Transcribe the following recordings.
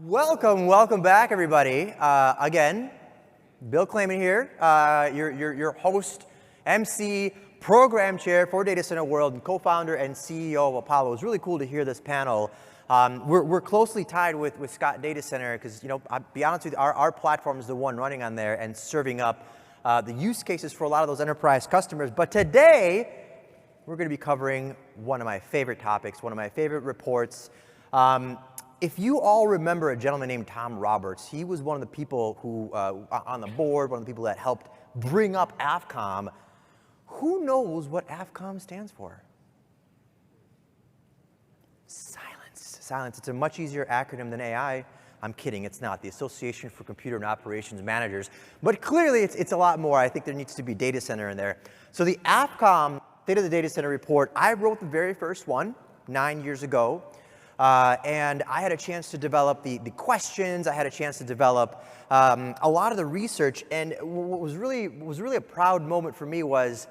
Welcome back, everybody. Again, Bill Clayman here, your host, MC, program chair for Data Center World, and co-founder and CEO of Apollo. It was really cool to hear this panel. We're closely tied with Scott Data Center because, I'll be honest with you, our platform is the one running on there and serving up the use cases for a lot of those enterprise customers. But today, we're going to be covering one of my favorite topics, one of my favorite reports. If you all remember a gentleman named Tom Roberts, he was one of the people who, on the board, one of the people that helped bring up AFCOM. Who knows what AFCOM stands for? Silence. Silence. It's a much easier acronym than AI. I'm kidding, it's not. The Association for Computer and Operations Managers. But clearly, it's a lot more. I think there needs to be data center in there. So the AFCOM State of the Data Center report, I wrote the very first one 9 years ago. And I had a chance to develop the questions. I had a chance to develop a lot of the research. And what was really a proud moment for me was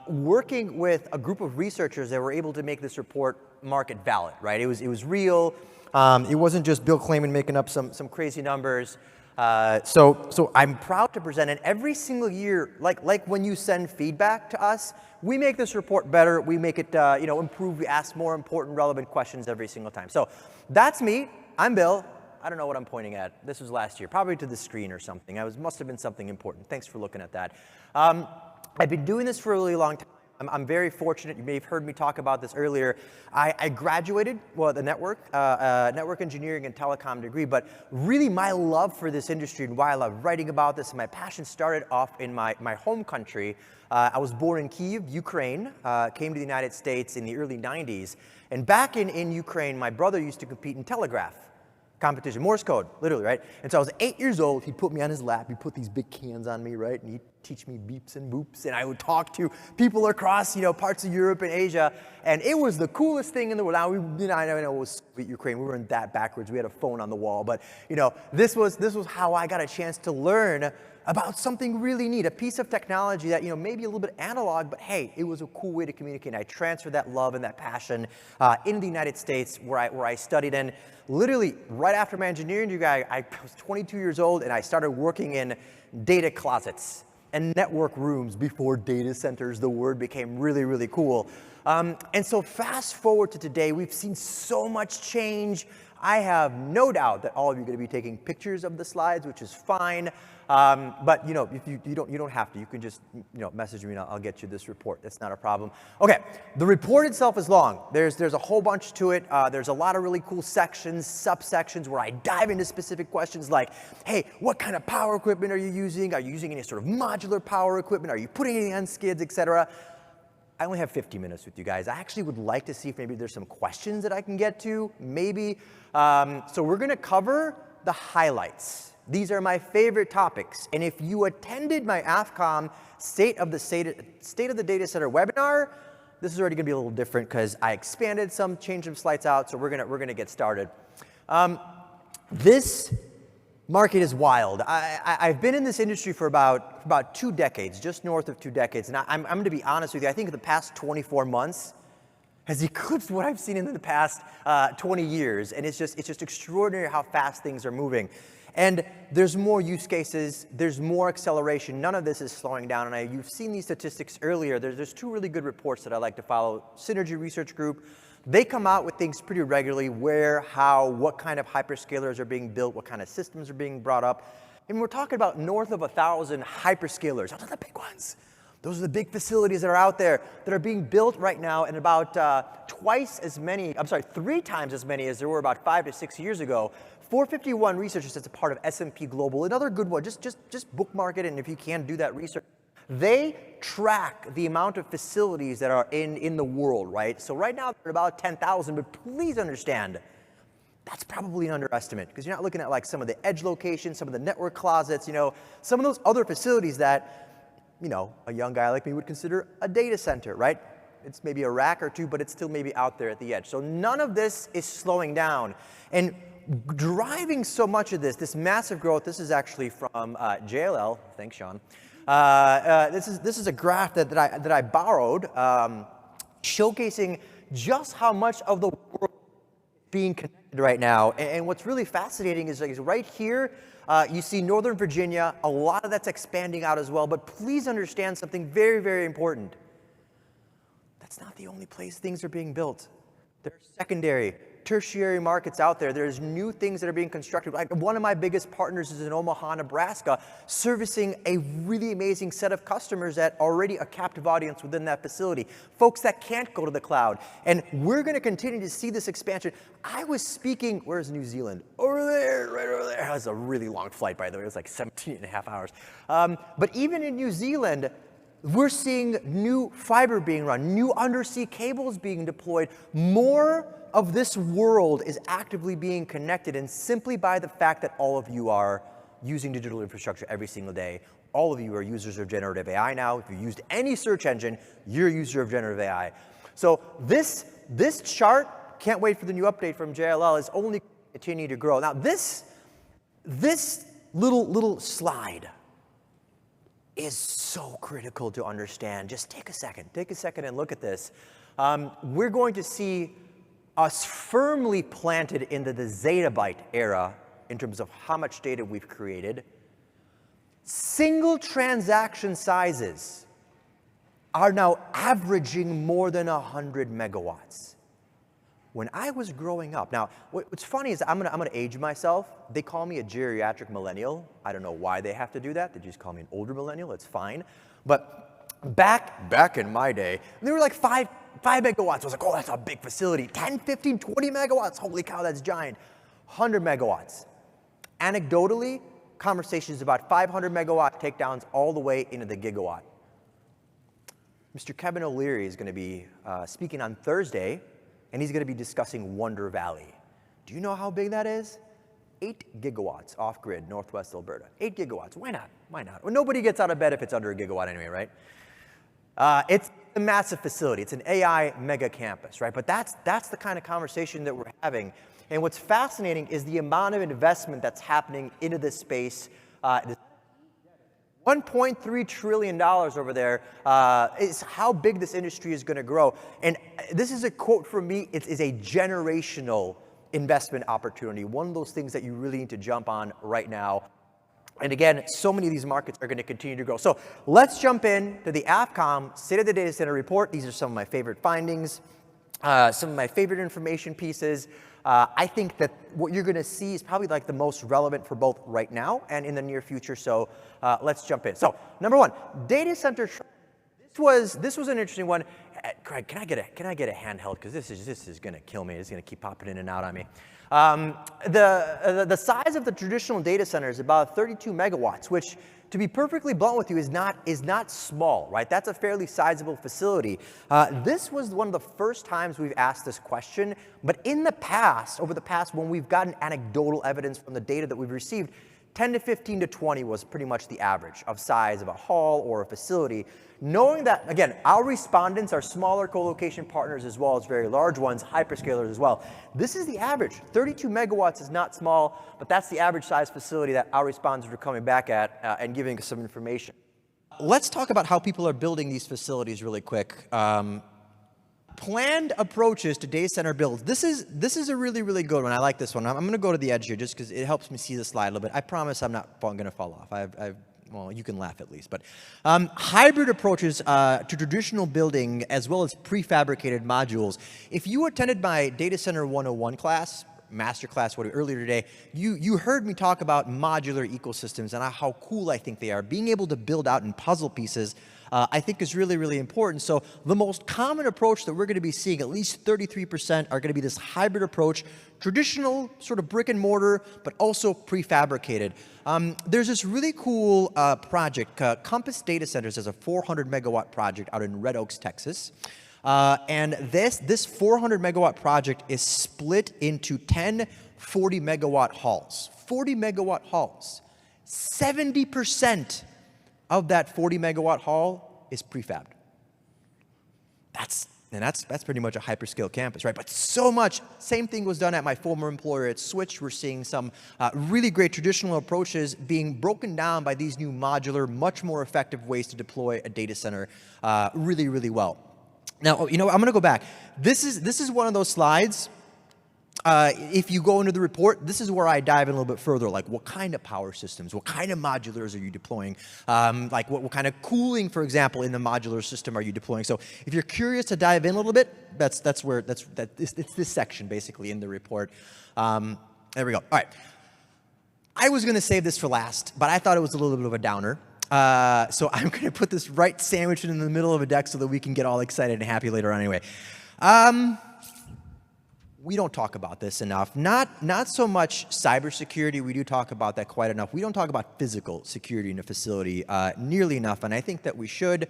working with a group of researchers that were able to make this report market valid, right? It was real. It wasn't just Bill Clayman making up some crazy numbers. So I'm proud to present it every single year. Like when you send feedback to us, we make this report better. We make it improve. We ask more important, relevant questions every single time. So that's me. I'm Bill. I don't know what I'm pointing at. This was last year, probably to the screen or something. Must have been something important. Thanks for looking at that. I've been doing this for a really long time. I'm very fortunate. You may have heard me talk about this earlier. I graduated, the network engineering and telecom degree, but really my love for this industry and why I love writing about this and my passion started off in my home country. I was born in Kyiv, Ukraine, came to the United States in the early 90s. And back in Ukraine, my brother used to compete in telegraph competition, Morse code, literally, right? And so I was 8 years old, he'd put me on his lap, he'd put these big cans on me, right? And he'd teach me beeps and boops, and I would talk to people across, parts of Europe and Asia, and it was the coolest thing in the world. Now, I know it was Soviet Ukraine, we weren't that backwards, we had a phone on the wall, but, this was how I got a chance to learn about something really neat, a piece of technology that, maybe a little bit analog, but hey, it was a cool way to communicate. And I transferred that love and that passion into the United States where I studied. And literally right after my engineering degree, I was 22 years old and I started working in data closets and network rooms before data centers. The word became really, really cool. And so fast forward to today, we've seen so much change. I have no doubt that all of you are going to be taking pictures of the slides, which is fine. But if you don't have to. You can just message me and I'll get you this report. That's not a problem. Okay, the report itself is long. There's a whole bunch to it. There's a lot of really cool sections, subsections where I dive into specific questions like, hey, what kind of power equipment are you using? Are you using any sort of modular power equipment? Are you putting any on skids, etc.? I only have 50 minutes with you guys. I actually would like to see if maybe there's some questions that I can get to, maybe. So we're going to cover the highlights. These are my favorite topics. And if you attended my AFCOM State of the Data Center webinar, this is already going to be a little different because I expanded some, changed some slides out, so we're going to get started. This market is wild. I've been in this industry for about 2 decades, just north of 2 decades. And I'm going to be honest with you, I think the past 24 months has eclipsed what I've seen in the past 20 years. And it's just extraordinary how fast things are moving. And there's more use cases, there's more acceleration. None of this is slowing down. And you've seen these statistics earlier. There's 2 really good reports that I like to follow. Synergy Research Group, they come out with things pretty regularly, where, how, what kind of hyperscalers are being built, what kind of systems are being brought up. And we're talking about north of 1,000 hyperscalers. Those are the big ones. Those are the big facilities that are out there that are being built right now, and about 3 times as many as there were about 5 to 6 years ago. 451 researchers, that's a part of S&P Global. Another good one, just bookmark it, and if you can, do that research. They track the amount of facilities that are in the world, right? So right now, they're about 10,000, but please understand, that's probably an underestimate, because you're not looking at like some of the edge locations, some of the network closets, some of those other facilities that, a young guy like me would consider a data center, right? It's maybe a rack or 2, but it's still maybe out there at the edge. So none of this is slowing down. And driving so much of this massive growth, this is actually from JLL. Thanks, Sean. This is a graph that I borrowed, showcasing just how much of the world being connected right now. And what's really fascinating is like right here, you see Northern Virginia, a lot of that's expanding out as well. But please understand something very, very important. That's not the only place things are being built. There are secondary, tertiary markets out there. There's new things that are being constructed. Like one of my biggest partners is in Omaha, Nebraska, servicing a really amazing set of customers that already a captive audience within that facility. Folks that can't go to the cloud. And we're going to continue to see this expansion. I was speaking, where's New Zealand? Over there, right over there. That was a really long flight, by the way. It was like 17 and a half hours. But even in New Zealand, we're seeing new fiber being run, new undersea cables being deployed. More of this world is actively being connected, and simply by the fact that all of you are using digital infrastructure every single day, all of you are users of generative AI now. If you used any search engine, you're a user of generative AI. So this chart, can't wait for the new update from JLL, is only continuing to grow. Now this little slide is so critical to understand. Just take a second and look at this. We're going to see us firmly planted into the zettabyte era in terms of how much data we've created. Single transaction sizes are now averaging more than 100 megawatts. When I was growing up, now what's funny is I'm gonna age myself. They call me a geriatric millennial. I don't know why they have to do that. They just call me an older millennial. It's fine. But back in my day, they were like 5 megawatts. I was like, oh, that's a big facility. 10, 15, 20 megawatts. Holy cow, that's giant. 100 megawatts. Anecdotally, conversations about 500 megawatt takedowns all the way into the gigawatt. Mr. Kevin O'Leary is going to be speaking on Thursday, and he's going to be discussing Wonder Valley. Do you know how big that is? 8 gigawatts off-grid, Northwest Alberta. 8 gigawatts. Why not? Why not? Well, nobody gets out of bed if it's under a gigawatt anyway, right? It's a massive facility. It's an AI mega campus, right? But that's the kind of conversation that we're having. And what's fascinating is the amount of investment that's happening into this space. $1.3 trillion over there is how big this industry is going to grow. And this is a quote from me. It is a generational investment opportunity, one of those things that you really need to jump on right now. And again, so many of these markets are going to continue to grow. So let's jump in to the AFCOM State of the Data Center Report. These are some of my favorite findings, some of my favorite information pieces. I think that what you're going to see is probably like the most relevant for both right now and in the near future. So let's jump in. So number one, data center. This was an interesting one. Craig, can I get a handheld? Because this is going to kill me. It's going to keep popping in and out on me. The size of the traditional data center is about 32 megawatts, which, to be perfectly blunt with you, is not small, right? That's a fairly sizable facility. This was one of the first times we've asked this question, but in the past, over the past, when we've gotten anecdotal evidence from the data that we've received, 10 to 15 to 20 was pretty much the average of size of a hall or a facility. Knowing that, again, our respondents are smaller co-location partners as well as very large ones, hyperscalers as well. This is the average. 32 megawatts is not small, but that's the average size facility that our respondents are coming back at and giving us some information. Let's talk about how people are building these facilities really quick. Planned approaches to data center builds. This is a really, really good one. I like this one. I'm going to go to the edge here just because it helps me see the slide a little bit. I promise I'm not going to fall off. Well, you can laugh at least. But hybrid approaches to traditional building as well as prefabricated modules. If you attended my Data Center 101 class, master class earlier today, you heard me talk about modular ecosystems and how cool I think they are. Being able to build out in puzzle pieces I think is really, really important. So the most common approach that we're going to be seeing, at least 33%, are going to be this hybrid approach, traditional sort of brick and mortar, but also prefabricated. There's this really cool project, Compass Data Centers is a 400 megawatt project out in Red Oaks, Texas. And this 400 megawatt project is split into 10 40 megawatt halls. 40 megawatt halls. 70% of that 40 megawatt hall is prefabbed. That's pretty much a hyperscale campus, right? But so much, same thing was done at my former employer at Switch. We're seeing some really great traditional approaches being broken down by these new modular, much more effective ways to deploy a data center really, really well. Now, I'm going to go back. This is one of those slides. If you go into the report, this is where I dive in a little bit further, like what kind of power systems, what kind of modulars are you deploying, like what kind of cooling, for example, in the modular system are you deploying. So if you're curious to dive in a little bit, it's this section basically in the report. There we go. All right. I was going to save this for last, but I thought it was a little bit of a downer. So I'm going to put this right sandwiched in the middle of a deck so that we can get all excited and happy later on anyway. We don't talk about this enough. Not so much cybersecurity. We do talk about that quite enough. We don't talk about physical security in a facility nearly enough, and I think that we should.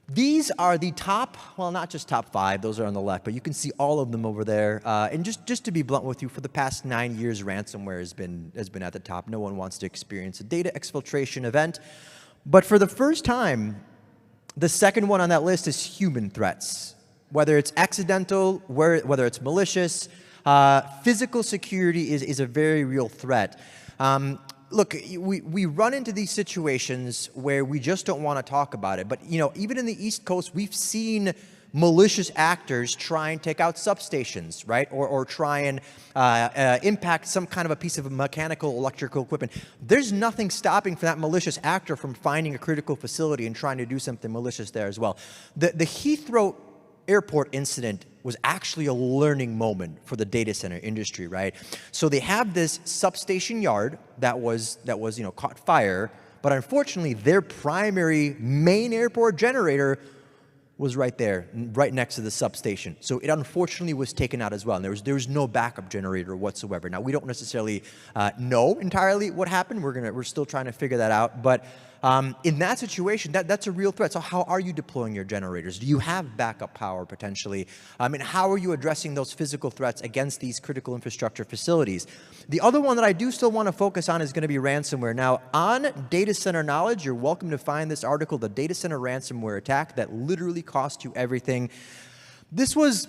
These are the top, well, not just top 5, those are on the left, but you can see all of them over there. And just to be blunt with you, for the past 9 years, ransomware has been at the top. No one wants to experience a data exfiltration event. But for the first time, the second one on that list is human threats. Whether it's accidental, whether it's malicious, physical security is a very real threat. Look, we run into these situations where we just don't want to talk about it. But even in the East Coast, we've seen malicious actors try and take out substations, right? Or try and impact some kind of a piece of mechanical, electrical equipment. There's nothing stopping for that malicious actor from finding a critical facility and trying to do something malicious there as well. The Heathrow Airport incident was actually a learning moment for the data center industry, right? So they have this substation yard that was caught fire, but unfortunately their primary main airport generator was right there, right next to the substation. So it unfortunately was taken out as well. And there was no backup generator whatsoever. Now we don't necessarily know entirely what happened. We're still trying to figure that out. But in that situation, that's a real threat. So how are you deploying your generators? Do you have backup power potentially? And how are you addressing those physical threats against these critical infrastructure facilities? The other one that I do still want to focus on is going to be ransomware. Now, on Data Center Knowledge, you're welcome to find this article, The Data Center Ransomware Attack That Literally Cost You Everything. This was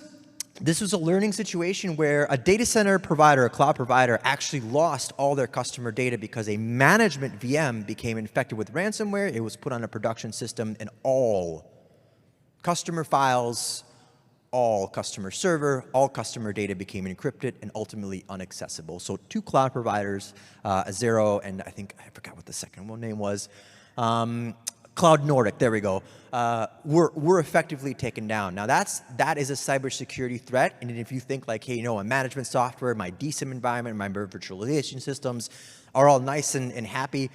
a learning situation where a data center provider, a cloud provider, actually lost all their customer data because a management VM became infected with ransomware. It was put on a production system, and all customer files, all customer server, all customer data became encrypted and ultimately inaccessible. So 2 cloud providers, Azero, and I forgot what the second one name was, Cloud Nordic, there we go, were effectively taken down. Now that is a cybersecurity threat, and if you think like, hey, my management software, my DSIM environment, my virtualization systems are all nice and happy,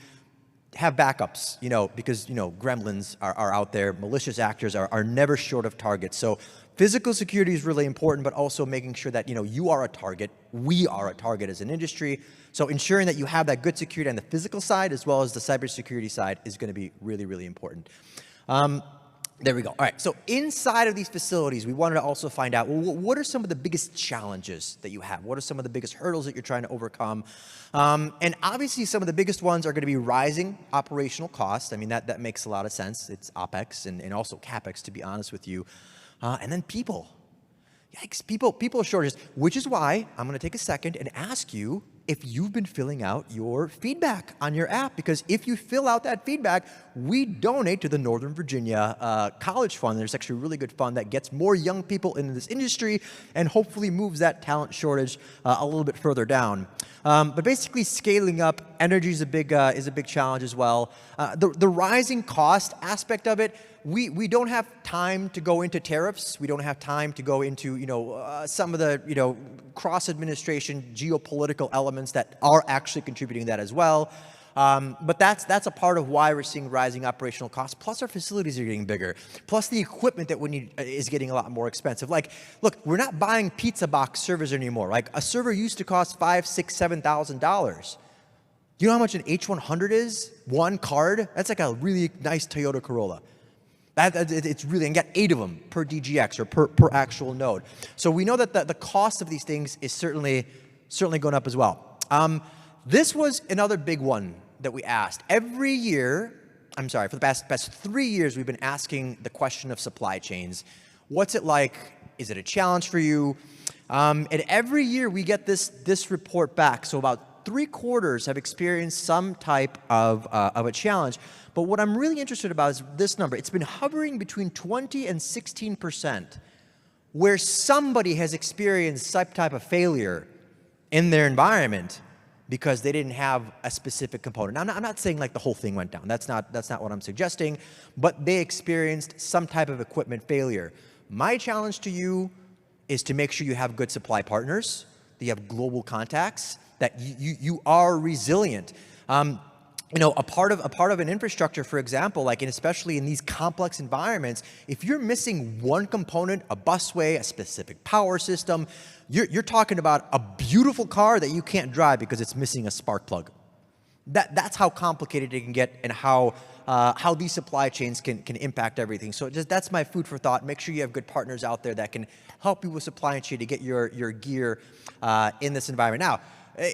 have backups, because gremlins are out there, malicious actors are never short of targets. So physical security is really important, but also making sure that you are a target, we are a target as an industry. So ensuring that you have that good security on the physical side as well as the cybersecurity side is going to be really, really important. There we go. All right, so inside of these facilities, we wanted to also find out, well, what are some of the biggest challenges that you have? What are some of the biggest hurdles that you're trying to overcome? And obviously, some of the biggest ones are going to be rising operational costs. I mean, that makes a lot of sense. It's OpEx and also CapEx, to be honest with you. And then people. Yikes, people shortages, which is why I'm going to take a second and ask you if you've been filling out your feedback on your app, because if you fill out that feedback, we donate to the Northern Virginia College Fund. There's actually a really good fund that gets more young people into this industry and hopefully moves that talent shortage a little bit further down. But basically, scaling up energy is a big challenge as well. The rising cost aspect of it, we don't have time to go into tariffs. We don't have time to go into some of the cross-administration geopolitical elements that are actually contributing to that as well. But that's a part of why we're seeing rising operational costs. Plus, our facilities are getting bigger. Plus, the equipment that we need is getting a lot more expensive. Like, look, we're not buying pizza box servers anymore. Like, a server used to cost $5,000, $6,000, $7,000. You know how much an H100 is? One card? That's like a really nice Toyota Corolla. It's really, and get 8 of them per DGX or per actual node. So we know that the cost of these things is certainly going up as well. This was another big one that we asked. Every year, for the past 3 years, we've been asking the question of supply chains. What's it like? Is it a challenge for you? And every year we get this report back. So about 3/4 have experienced some type of a challenge. But what I'm really interested about is this number. It's been hovering between 20 and 16% where somebody has experienced some type of failure in their environment because they didn't have a specific component. Now, I'm not saying like the whole thing went down. That's not what I'm suggesting, but they experienced some type of equipment failure. My challenge to you is to make sure you have good supply partners, that you have global contacts, that you are resilient. You know, a part of an infrastructure, for example, like, and especially in these complex environments, if you're missing one component, a busway, a specific power system, you're talking about a beautiful car that you can't drive because it's missing a spark plug. That's how complicated it can get, and how these supply chains can impact everything. So that's my food for thought. Make sure you have good partners out there that can help you with supply chain to get your gear in this environment. Now,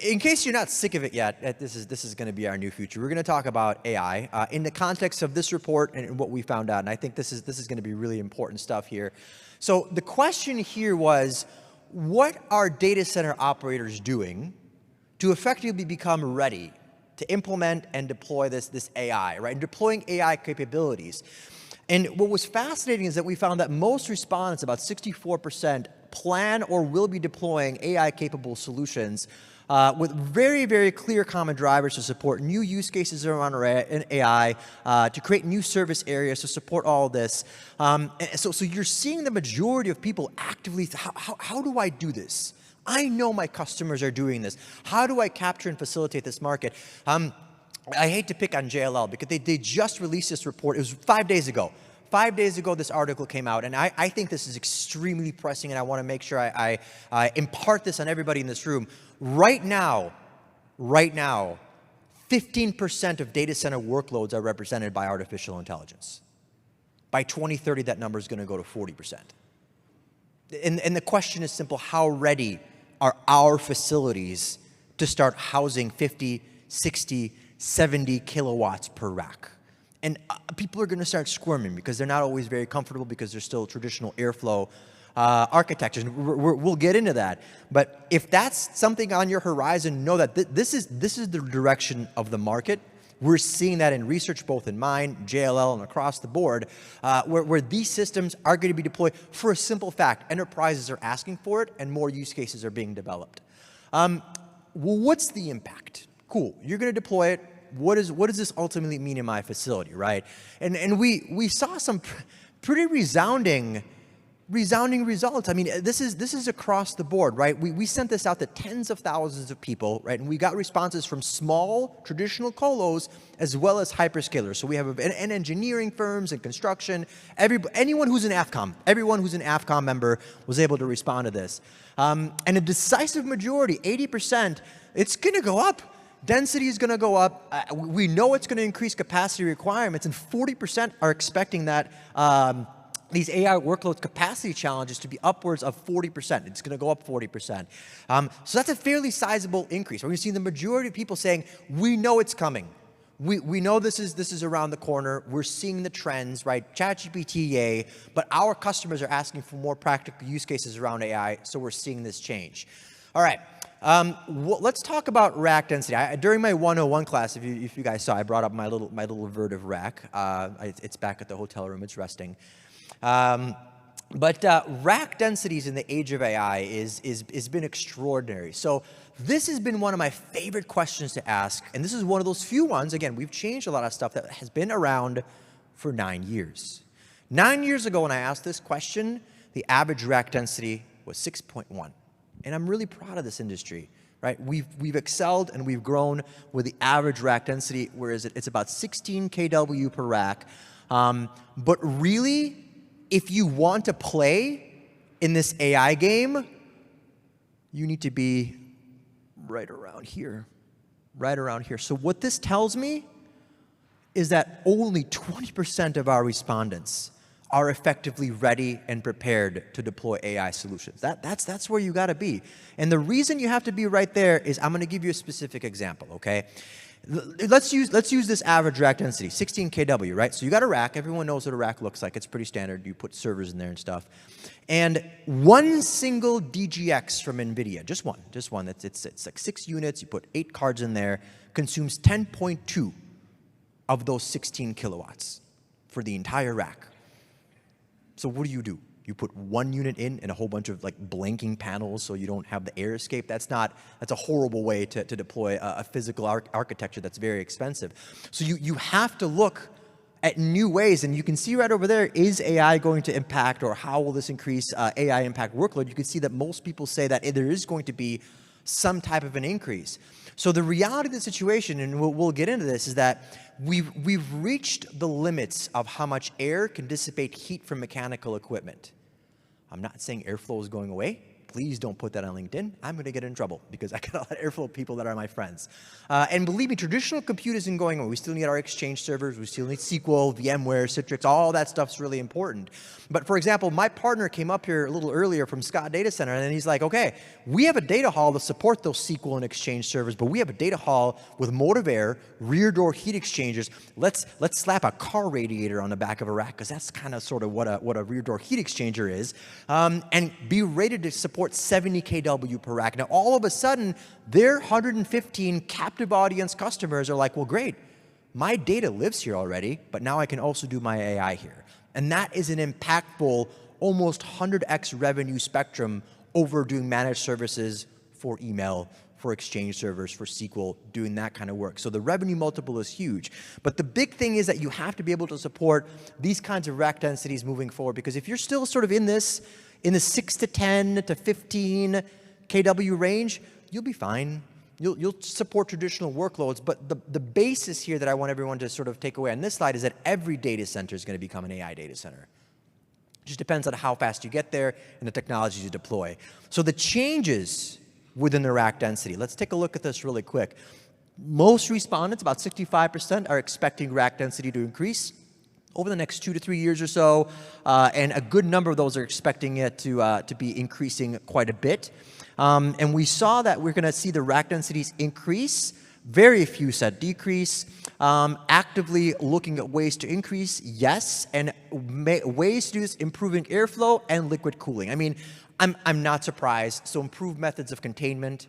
in case you're not sick of it yet, this is going to be our new future. We're going to talk about AI in the context of this report and what we found out. And I think this is going to be really important stuff here. So the question here was, what are data center operators doing to effectively become ready to implement and deploy this AI, right? And deploying AI capabilities. And what was fascinating is that we found that most respondents, about 64%, plan or will be deploying AI-capable solutions with very, very clear common drivers to support new use cases around AI, to create new service areas to support all of this. So you're seeing the majority of people actively, how do I do this? I know my customers are doing this. How do I capture and facilitate this market? I hate to pick on JLL because they just released this report. It was 5 days ago. 5 days ago, this article came out, and I think this is extremely pressing, and I want to make sure I impart this on everybody in this room. Right now, 15% of data center workloads are represented by artificial intelligence. By 2030, that number is going to go to 40%. And the question is simple: how ready are our facilities to start housing 50, 60, 70 kilowatts per rack? And people are going to start squirming because they're not always very comfortable, because there's still traditional airflow architectures. We'll get into that. But if that's something on your horizon, know that this is the direction of the market. We're seeing that in research, both in mine, JLL, and across the board, where these systems are going to be deployed for a simple fact: enterprises are asking for it, and more use cases are being developed. Well, what's the impact? Cool, you're going to deploy it. What does this ultimately mean in my facility, right? And we saw some pretty resounding results. I mean, this is across the board, right? We sent this out to tens of thousands of people, right? And we got responses from small traditional colos as well as hyperscalers. So we have and engineering firms and construction. Anyone who's an AFCOM member was able to respond to this. And a decisive majority, 80%, it's going to go up. Density is going to go up. We know it's going to increase capacity requirements, and 40% are expecting that these AI workloads capacity challenges to be upwards of 40%. It's going to go up 40%. So that's a fairly sizable increase. We're going to see the majority of people saying, we know it's coming. We know this is around the corner. We're seeing the trends, right? ChatGPT, yay, but our customers are asking for more practical use cases around AI, so we're seeing this change. All right. Let's talk about rack density. During my 101 class, if you guys saw, I brought up my little Vertiv rack. It's back at the hotel room. It's resting. But rack densities in the age of AI is been extraordinary. So this has been one of my favorite questions to ask, and this is one of those few ones. Again, we've changed a lot of stuff that has been around for 9 years. 9 years ago, when I asked this question, the average rack density was 6.1. And I'm really proud of this industry, right? We've excelled and we've grown with the average rack density, whereas it's about 16 kW per rack. But really, if you want to play in this AI game, you need to be right around here. So what this tells me is that only 20% of our respondents are effectively ready and prepared to deploy AI solutions. That's where you got to be. And the reason you have to be right there is, I'm going to give you a specific example, okay? Let's use this average rack density, 16 kW, right? So you got a rack. Everyone knows what a rack looks like. It's pretty standard. You put servers in there and stuff. And one single DGX from NVIDIA, just one. It's like 6 units. You put 8 cards in there. Consumes 10.2 of those 16 kilowatts for the entire rack. So what do? You put one unit in and a whole bunch of like blanking panels so you don't have the air escape. That's a horrible way to deploy a physical architecture that's very expensive. So you have to look at new ways, and you can see right over there, is AI going to impact, or how will this increase AI impact workload? You can see that most people say that there is going to be some type of an increase. So the reality of the situation, and we'll get into this, is that we've reached the limits of how much air can dissipate heat from mechanical equipment. I'm not saying airflow is going away. Please don't put that on LinkedIn. I'm going to get in trouble because I got a lot of airflow people that are my friends. And believe me, traditional compute isn't going away. We still need our Exchange servers. We still need SQL, VMware, Citrix. All that stuff's really important. But for example, my partner came up here a little earlier from Scott Data Center, and he's like, okay, we have a data hall to support those SQL and Exchange servers, but we have a data hall with Motivair, rear door heat exchangers. Let's slap a car radiator on the back of a rack, because that's kind of sort of what a rear door heat exchanger is, and be rated to support 70 kW per rack. Now, all of a sudden, their 115 captive audience customers are like, well, great, my data lives here already, but now I can also do my AI here. And that is an impactful, almost 100x revenue spectrum over doing managed services for email, for Exchange servers, for SQL, doing that kind of work. So the revenue multiple is huge. But the big thing is that you have to be able to support these kinds of rack densities moving forward, because if you're still sort of in the 6 to 10 to 15 kW range, you'll be fine. You'll support traditional workloads, but the basis here that I want everyone to sort of take away on this slide is that every data center is going to become an AI data center. It just depends on how fast you get there and the technologies you deploy. So the changes within the rack density, let's take a look at this really quick. Most respondents, about 65%, are expecting rack density to increase over the next 2 to 3 years or so, and a good number of those are expecting it to be increasing quite a bit. And we saw that we're going to see the rack densities increase. Very few said decrease. Actively looking at ways to increase, yes, and ways to do this, improving airflow and liquid cooling. I mean, I'm not surprised. So improved methods of containment,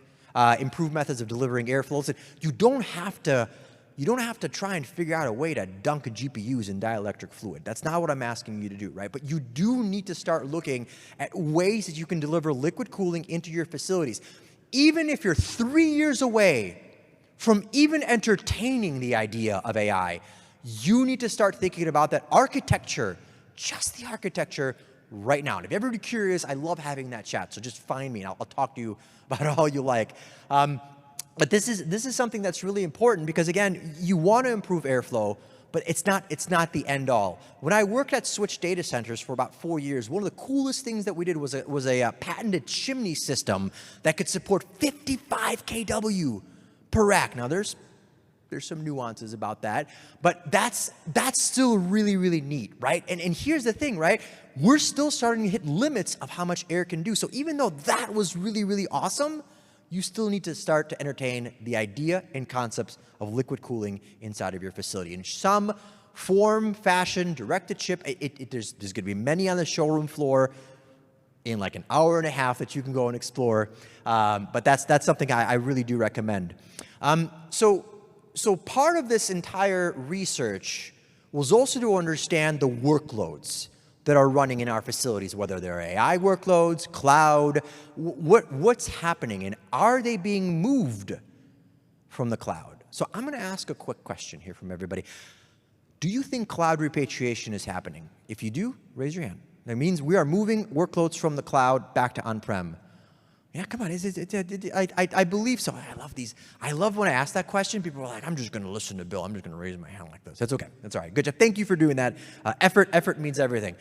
improved methods of delivering airflows. You don't have to try and figure out a way to dunk GPUs in dielectric fluid. That's not what I'm asking you to do, right? But you do need to start looking at ways that you can deliver liquid cooling into your facilities. Even if you're 3 years away from even entertaining the idea of AI, you need to start thinking about that architecture, just the architecture, right now. And if you're ever curious, I love having that chat, so just find me and I'll talk to you about it all you like. But this is something that's really important, because again, you want to improve airflow, but it's not the end all. When I worked at Switch Data Centers for about 4 years, one of the coolest things that we did was a patented chimney system that could support 55 kW per rack. Now there's some nuances about that, but that's still really, really neat, right? And here's the thing, right? We're still starting to hit limits of how much air can do. So even though that was really, really awesome, you still need to start to entertain the idea and concepts of liquid cooling inside of your facility. In some form, fashion, direct-to-chip, there's going to be many on the showroom floor in like an hour and a half that you can go and explore. But that's something I really do recommend. So part of this entire research was also to understand the workloads that are running in our facilities, whether they're AI workloads, cloud, what's happening, and are they being moved from the cloud? So I'm going to ask a quick question here from everybody. Do you think cloud repatriation is happening? If you do, raise your hand. That means we are moving workloads from the cloud back to on-prem. Yeah, come on, I believe so. I love these. I love when I ask that question, people are like, I'm just going to listen to Bill. I'm just going to raise my hand like this. That's okay. That's all right. Good job. Thank you for doing that. Effort means everything.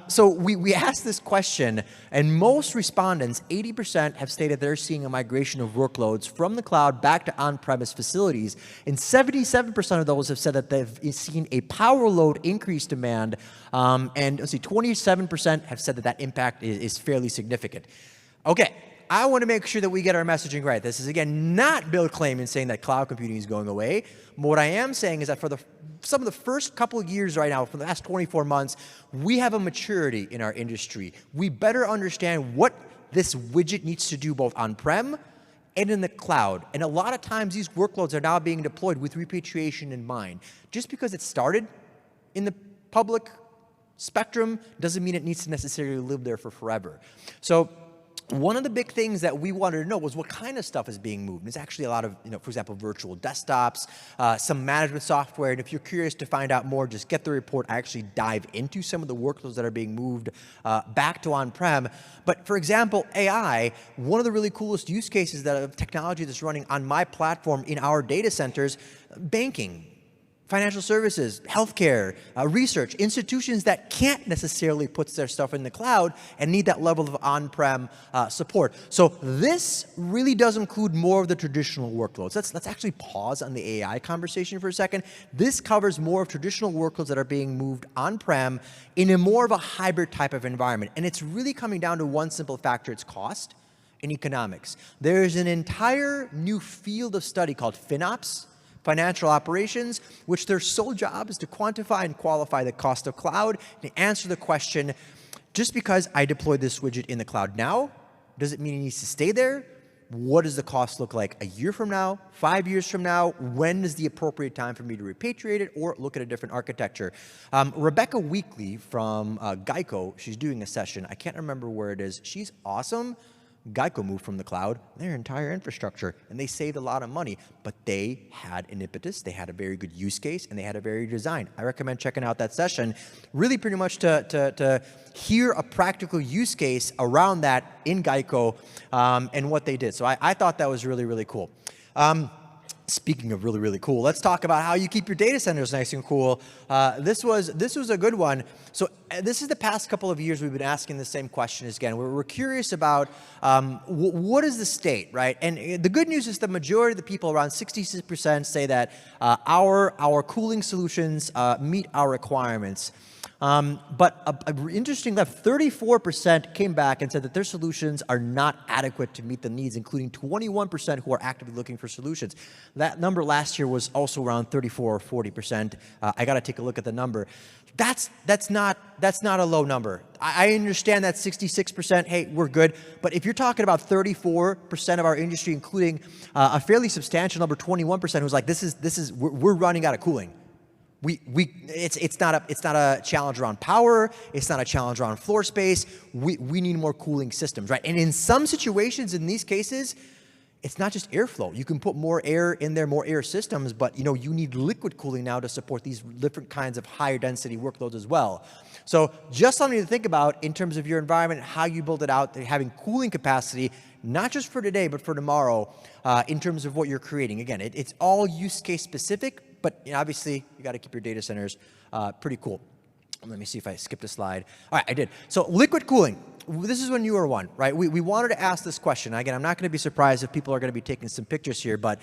So we asked this question, and most respondents, 80%, have stated they're seeing a migration of workloads from the cloud back to on-premise facilities, and 77% of those have said that they've seen a power load increase demand, and let's see, 27% have said that impact is fairly significant. Okay, I want to make sure that we get our messaging right. This is, again, not Bill claiming saying that cloud computing is going away. What I am saying is that for some of the first couple of years right now, for the last 24 months, we have a maturity in our industry. We better understand what this widget needs to do both on-prem and in the cloud. And a lot of times these workloads are now being deployed with repatriation in mind. Just because it started in the public spectrum doesn't mean it needs to necessarily live there for forever. So one of the big things that we wanted to know was what kind of stuff is being moved. It's actually a lot of, for example, virtual desktops, some management software. And if you're curious to find out more, just get the report. I actually dive into some of the workloads that are being moved back to on-prem. But for example, AI, one of the really coolest use cases of technology that's running on my platform in our data centers, banking, financial services, healthcare, research, institutions that can't necessarily put their stuff in the cloud and need that level of on-prem support. So this really does include more of the traditional workloads. Let's actually pause on the AI conversation for a second. This covers more of traditional workloads that are being moved on-prem in a more of a hybrid type of environment. And it's really coming down to one simple factor, it's cost and economics. There's an entire new field of study called FinOps, financial operations, which their sole job is to quantify and qualify the cost of cloud and answer the question, just because I deployed this widget in the cloud now, does it mean it needs to stay there? What does the cost look like a year from now, 5 years from now? When is the appropriate time for me to repatriate it or look at a different architecture? Rebecca Weekly from Geico, she's doing a session. I can't remember where it is. She's awesome. Geico moved from the cloud, their entire infrastructure, and they saved a lot of money, but they had an impetus, they had a very good use case, and they had a very good design. I recommend checking out that session, really pretty much to hear a practical use case around that in Geico and what they did. So I thought that was really, really cool. Speaking of really, really cool, let's talk about how you keep your data centers nice and cool. This was a good one. So this is the past couple of years we've been asking the same question again. We're curious about what is the state, right? And the good news is the majority of the people, around 66%, say that our cooling solutions meet our requirements. But interesting enough, 34% came back and said that their solutions are not adequate to meet the needs, including 21% who are actively looking for solutions. That number last year was also around 34 or 40%. I got to take a look at the number. That's not a low number. I understand that 66%, hey, we're good. But if you're talking about 34% of our industry, including a fairly substantial number, 21%, who's like, we're running out of cooling. It's not a challenge around power. It's not a challenge around floor space. We need more cooling systems, right? And in some situations, in these cases, it's not just airflow. You can put more air in there, more air systems, but you need liquid cooling now to support these different kinds of higher density workloads as well. So just something to think about in terms of your environment, how you build it out, having cooling capacity, not just for today, but for tomorrow, in terms of what you're creating. Again, it's all use case specific, but obviously you got to keep your data centers pretty cool. Let me see if I skipped a slide. All right, I did. So liquid cooling. This is a newer one, right? We wanted to ask this question. Again, I'm not going to be surprised if people are going to be taking some pictures here, but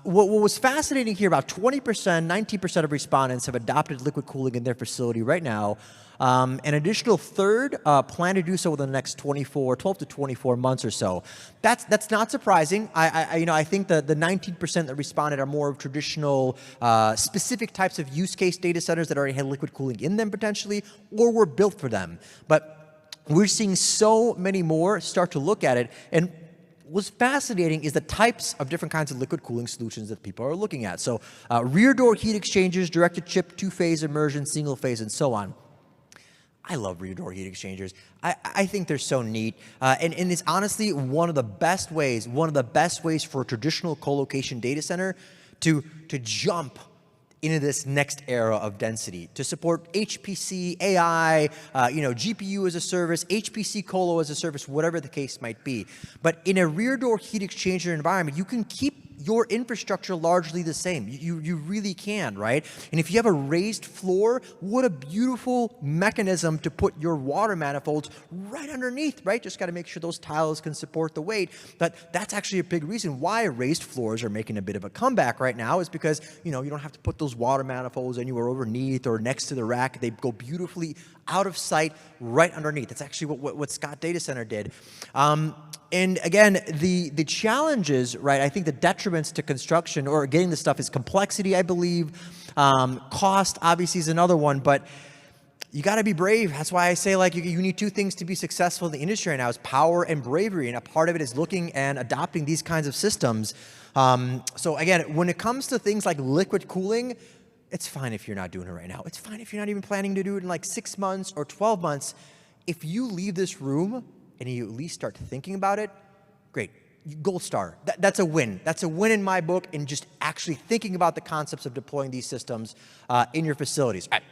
what was fascinating here, about 20%, 19% of respondents have adopted liquid cooling in their facility right now. An additional third plan to do so within the next 12 to 24 months or so. That's not surprising. I think the 19% that responded are more of traditional, specific types of use case data centers that already had liquid cooling in them potentially, or were built for them. But we're seeing so many more start to look at it. And what's fascinating is the types of different kinds of liquid cooling solutions that people are looking at. So rear door heat exchangers, directed chip, two-phase immersion, single phase, and so on. I love rear door heat exchangers. I think they're so neat. And it's honestly one of the best ways for a traditional co-location data center to jump into this next era of density, to support HPC, AI, GPU as a service, HPC colo as a service, whatever the case might be. But in a rear door heat exchanger environment, you can keep your infrastructure largely the same. You really can, right? And if you have a raised floor, what a beautiful mechanism to put your water manifolds right underneath, right? Just got to make sure those tiles can support the weight. But that's actually a big reason why raised floors are making a bit of a comeback right now, is because, you don't have to put those water manifolds anywhere underneath or next to the rack. They go beautifully out of sight right underneath. That's actually what Scott Data Center did. And again, the challenges, right, I think the detriments to construction or getting this stuff is complexity, I believe. Cost, obviously, is another one, but you got to be brave. That's why I say, you need two things to be successful in the industry right now, is power and bravery, and a part of it is looking and adopting these kinds of systems. So again, when it comes to things like liquid cooling, It's fine if you're not doing it right now. It's fine if you're not even planning to do it in like 6 months or 12 months. If you leave this room and you at least start thinking about it, great. Gold star. That's a win. That's a win in my book in just actually thinking about the concepts of deploying these systems in your facilities. All right.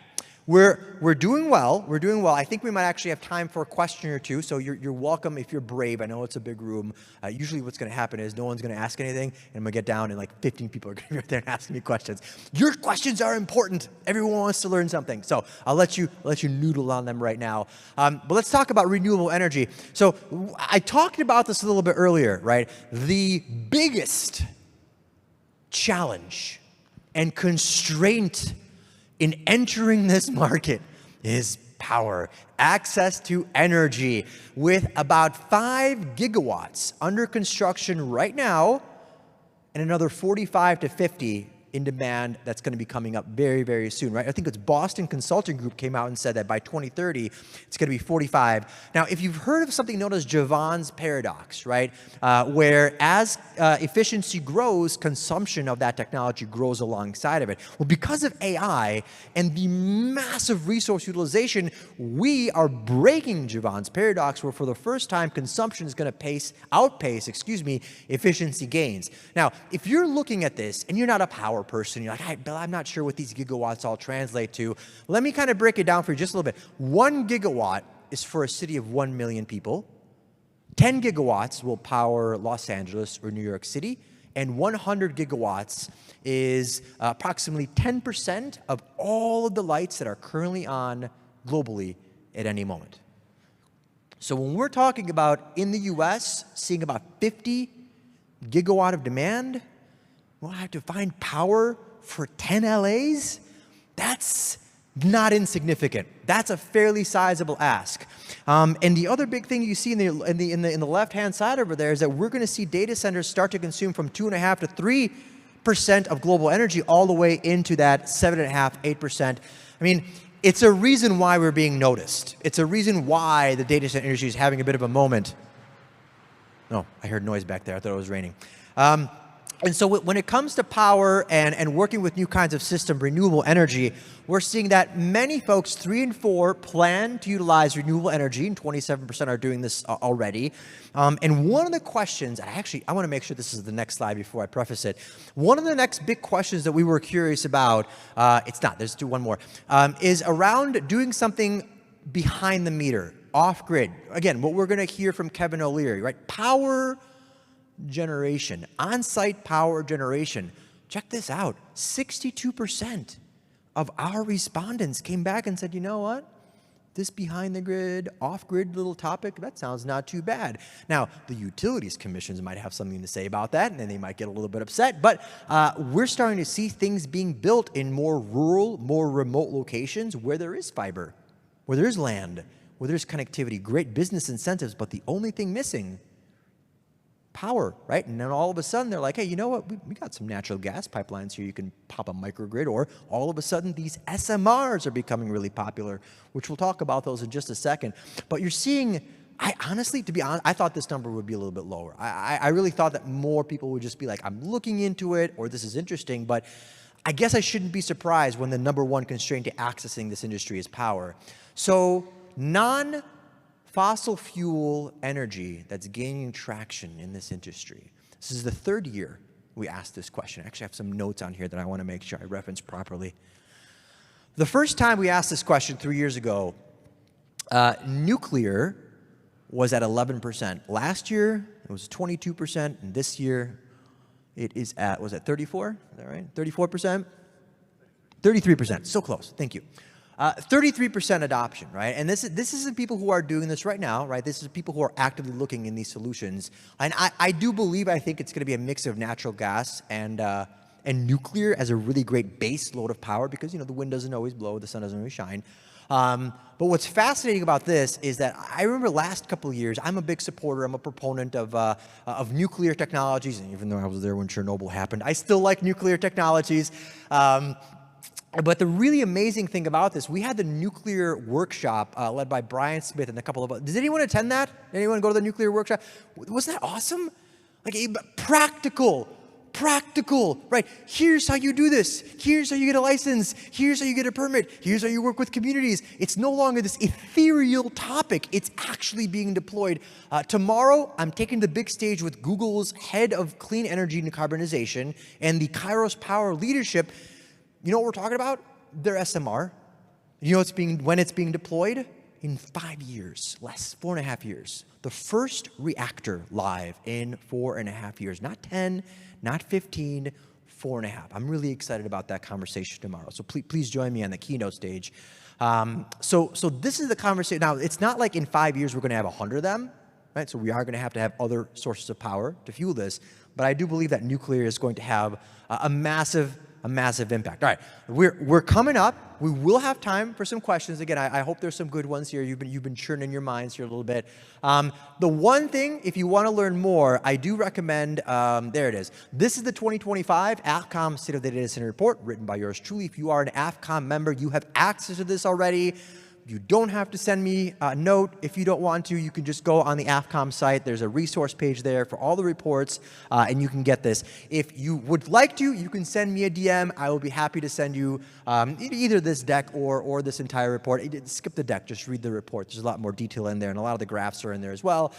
We're doing well. We're doing well. I think we might actually have time for a question or two, so you're welcome if you're brave. I know it's a big room. Usually what's going to happen is no one's going to ask anything, and I'm going to get down and like 15 people are going to be right there and asking me questions. Your questions are important. Everyone wants to learn something. So I'll let you noodle on them right now. But let's talk about renewable energy. So I talked about this a little bit earlier, right? The biggest challenge and constraint in entering this market is power, access to energy. With about 5 gigawatts under construction right now, and another 45 to 50 in demand that's going to be coming up very, very soon, right? I think it's Boston Consulting Group came out and said that by 2030, it's going to be 45. Now, if you've heard of something known as Jevons paradox, right, where as efficiency grows, consumption of that technology grows alongside of it. Well, because of AI and the massive resource utilization, we are breaking Jevons paradox, where for the first time, consumption is going to outpace efficiency gains. Now, if you're looking at this and you're not a power person, you're like, hey, Bill, I'm not sure what these gigawatts all translate to. Let me kind of break it down for you just a little bit. 1 gigawatt is for a city of 1 million people. 10 gigawatts will power Los Angeles or New York City. And 100 gigawatts is approximately 10% of all of the lights that are currently on globally at any moment. So when we're talking about in the US seeing about 50 gigawatt of demand, we'll have to find power for 10 LAs? That's not insignificant. That's a fairly sizable ask. And the other big thing you see in the left-hand side over there is that we're going to see data centers start to consume from 2.5 to 3% of global energy all the way into that 7.5, 8%. I mean, it's a reason why we're being noticed. It's a reason why the data center industry is having a bit of a moment. Oh, I heard noise back there. I thought it was raining. And so when it comes to power and working with new kinds of system, renewable energy, we're seeing that many folks, 3 and 4, plan to utilize renewable energy, and 27% are doing this already. And one of the questions, I want to make sure this is the next slide before I preface it. One of the next big questions that we were curious about, there's one more, is around doing something behind the meter, off-grid. Again, what we're going to hear from Kevin O'Leary, right? Power generation, on-site power generation. Check this out. 62% of our respondents came back and said, you know what? This behind the grid, off-grid little topic, that sounds not too bad. Now, the utilities commissions might have something to say about that, and then they might get a little bit upset, but we're starting to see things being built in more rural, more remote locations where there is fiber, where there is land, where there's connectivity, great business incentives, but the only thing missing, power, right? And then all of a sudden they're like, hey, you know what? We got some natural gas pipelines here. You can pop a microgrid, or all of a sudden these SMRs are becoming really popular, which we'll talk about those in just a second. But you're seeing, to be honest, I thought this number would be a little bit lower. I really thought that more people would just be like, I'm looking into it, or this is interesting, but I guess I shouldn't be surprised when the number one constraint to accessing this industry is power. So fossil fuel energy that's gaining traction in this industry. This is the 3rd year we asked this question. I actually have some notes on here that I want to make sure I reference properly. The first time we asked this question 3 years ago, nuclear was at 11%. Last year, it was 22%, and this year, it is at, was it 34? Is that right? 34%? 33%. So close. Thank you. 33% adoption, right? And this isn't people who are doing this right now, right? This is people who are actively looking in these solutions. And I think it's going to be a mix of natural gas and nuclear as a really great base load of power, because, the wind doesn't always blow, the sun doesn't always shine. But what's fascinating about this is that I remember last couple of years, I'm a big supporter, I'm a proponent of nuclear technologies, and even though I was there when Chernobyl happened, I still like nuclear technologies. But the really amazing thing about this, we had the nuclear workshop led by Brian Smith and a couple of others. Did anyone attend that? Anyone go to the nuclear workshop? Wasn't that awesome? Like practical practical, right? Here's how you do this. Here's how you get a license. Here's how you get a permit. Here's how you work with communities. It's no longer this ethereal topic. It's actually being deployed. Tomorrow, I'm taking the big stage with Google's head of clean energy and decarbonization and the Kairos Power leadership. You know what we're talking about? Their SMR. You know when it's being deployed? In 5 years, less, 4.5 years. The first reactor live in 4.5 years. Not 10, not 15, 4.5. I'm really excited about that conversation tomorrow. So please join me on the keynote stage. So this is the conversation. Now, it's not like in 5 years we're going to have 100 of them, right? So we are going to have other sources of power to fuel this. But I do believe that nuclear is going to have a massive impact. All right, we're coming up. We will have time for some questions. Again, I hope there's some good ones here. You've been churning your minds here a little bit. The one thing, if you want to learn more, I do recommend, there it is. This is the 2025 AFCOM State of the Data Center Report, written by yours truly. If you are an AFCOM member, you have access to this already. You don't have to send me a note. If you don't want to, you can just go on the AFCOM site. There's a resource page there for all the reports, and you can get this. If you would like to, you can send me a DM. I will be happy to send you either this deck or this entire report. Skip the deck, just read the report. There's a lot more detail in there, and a lot of the graphs are in there as well.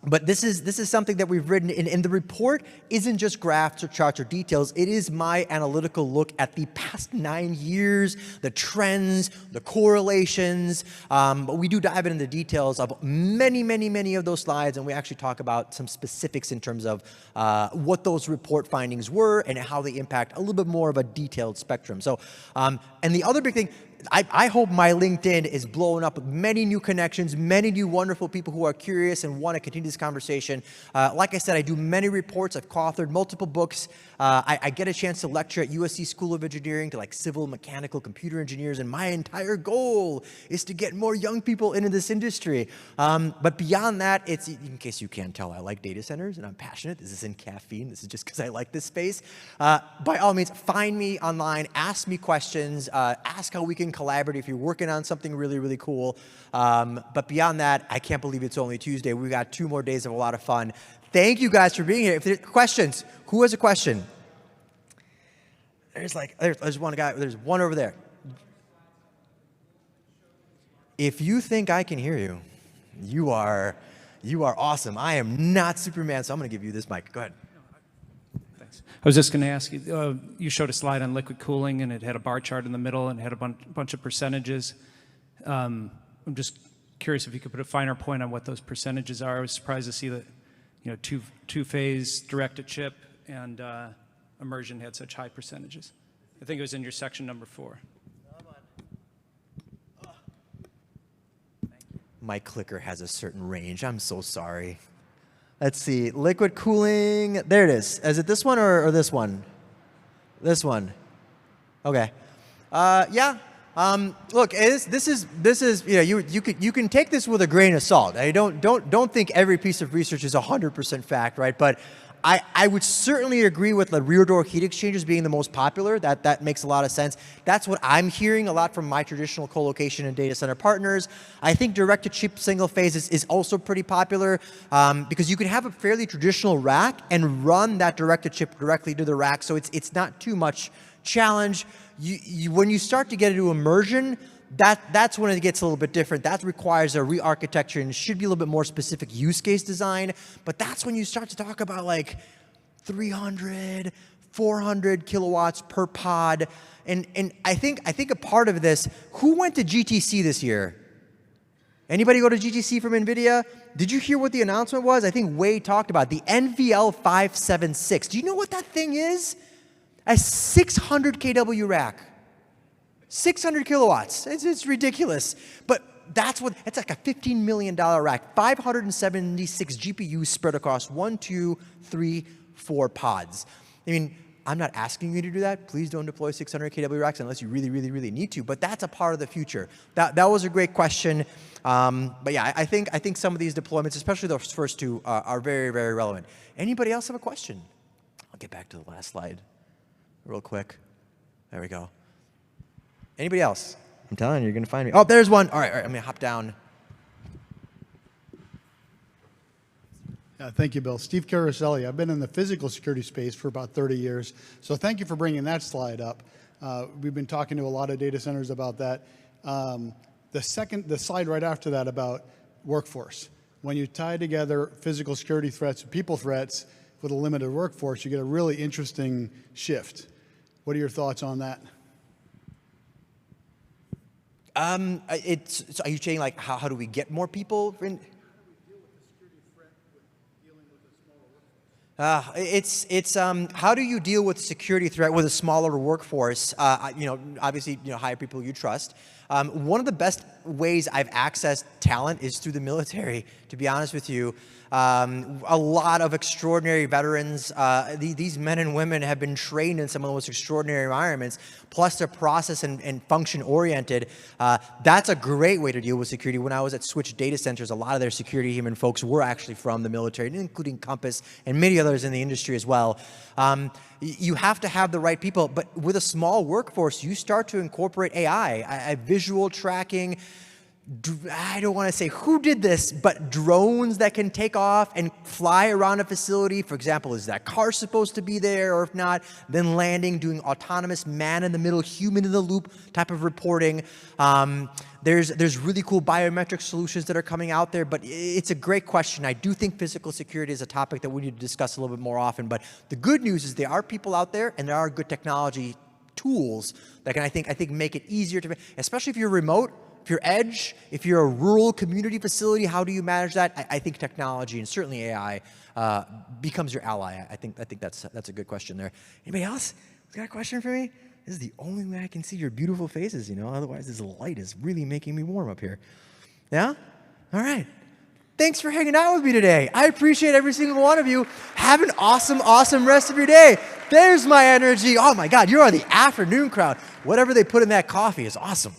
But this is something that we've written, and the report isn't just graphs or charts or details. It is my analytical look at the past 9 years, the trends, the correlations. But we do dive into the details of many of those slides, and we actually talk about some specifics in terms of what those report findings were and how they impact a little bit more of a detailed spectrum. So, and the other big thing, I hope my LinkedIn is blowing up with many new connections, many new wonderful people who are curious and want to continue this conversation. Like I said, I do many reports. I've co-authored multiple books. I get a chance to lecture at USC School of Engineering to like civil, mechanical, computer engineers, and my entire goal is to get more young people into this industry. But beyond that, it's, in case you can't tell, I like data centers and I'm passionate. This isn't caffeine. This is just because I like this space. By all means, find me online, ask me questions, ask how we can collaborate if you're working on something really cool. But beyond that, I can't believe it's only Tuesday. We've got 2 more days of a lot of fun. Thank you guys for being here. If there's questions, who has a question? There's one guy, there's one over there. If you think I can hear you, you are awesome. I am not Superman, so I'm going to give you this mic. Go ahead. Thanks. I was just going to ask you, you showed a slide on liquid cooling, and it had a bar chart in the middle, and it had a bunch of percentages. I'm just curious if you could put a finer point on what those percentages are. I was surprised to see that, you know, two-phase direct-to-chip and immersion had such high percentages. I think it was in your section number 4. My clicker has a certain range. I'm so sorry. Let's see. Liquid cooling. There it is. Is it this one or this one? This one. Okay. Yeah. Look, this is you know, you can take this with a grain of salt. I don't think every piece of research is 100% fact, right? But I would certainly agree with the rear door heat exchangers being the most popular. That makes a lot of sense. That's what I'm hearing a lot from my traditional co-location and data center partners. I think direct-to-chip single phase is also pretty popular because you can have a fairly traditional rack and run that direct-to-chip directly to the rack, so it's not too much challenge. When you start to get into immersion, that's when it gets a little bit different. That requires a re-architecture and should be a little bit more specific use case design. But that's when you start to talk about like 300, 400 kilowatts per pod. And I think a part of this, who went to GTC this year? Anybody go to GTC from NVIDIA? Did you hear what the announcement was? I think Wade talked about the NVL 576. Do you know what that thing is? A 600 kW rack. 600 kilowatts. It's ridiculous. But it's like a $15 million rack. 576 GPUs spread across 1, 2, 3, 4 pods. I mean, I'm not asking you to do that. Please don't deploy 600 kW racks unless you really need to. But that's a part of the future. That was a great question. But yeah, I think some of these deployments, especially those first 2, are very relevant. Anybody else have a question? I'll get back to the last slide real quick. There we go. Anybody else? I'm telling you, you're going to find me. Oh, there's one. All right, I'm going to hop down. Thank you, Bill. Steve Caroselli. I've been in the physical security space for about 30 years, so thank you for bringing that slide up. We've been talking to a lot of data centers about that. The slide right after that about workforce. When you tie together physical security threats and people threats with a limited workforce, you get a really interesting shift. What are your thoughts on that? So are you saying like how do we get more people in? It's how do you deal with security threat with a smaller workforce? Obviously, hire people you trust. One of the best ways I've accessed talent is through the military, to be honest with you. A lot of extraordinary veterans, these men and women have been trained in some of the most extraordinary environments, plus they're process and function oriented. That's a great way to deal with security. When I was at Switch Data Centers, a lot of their security human folks were actually from the military, including Compass and many others in the industry as well. You have to have the right people, but with a small workforce, you start to incorporate AI, visual tracking. I don't want to say who did this, but drones that can take off and fly around a facility. For example, is that car supposed to be there, or if not, then landing, doing autonomous man-in-the-middle, human-in-the-loop type of reporting. There's really cool biometric solutions that are coming out there, but it's a great question. I do think physical security is a topic that we need to discuss a little bit more often, but the good news is there are people out there, and there are good technology tools that can, I think make it easier to, especially if you're remote, if you're edge, if you're a rural community facility, how do you manage that? I think technology and certainly AI becomes your ally. I think that's a good question there. Anybody else got a question for me? This is the only way I can see your beautiful faces, otherwise this light is really making me warm up here. Yeah? All right. Thanks for hanging out with me today. I appreciate every single one of you. Have an awesome, awesome rest of your day. There's my energy. Oh my God, you're on the afternoon crowd. Whatever they put in that coffee is awesome.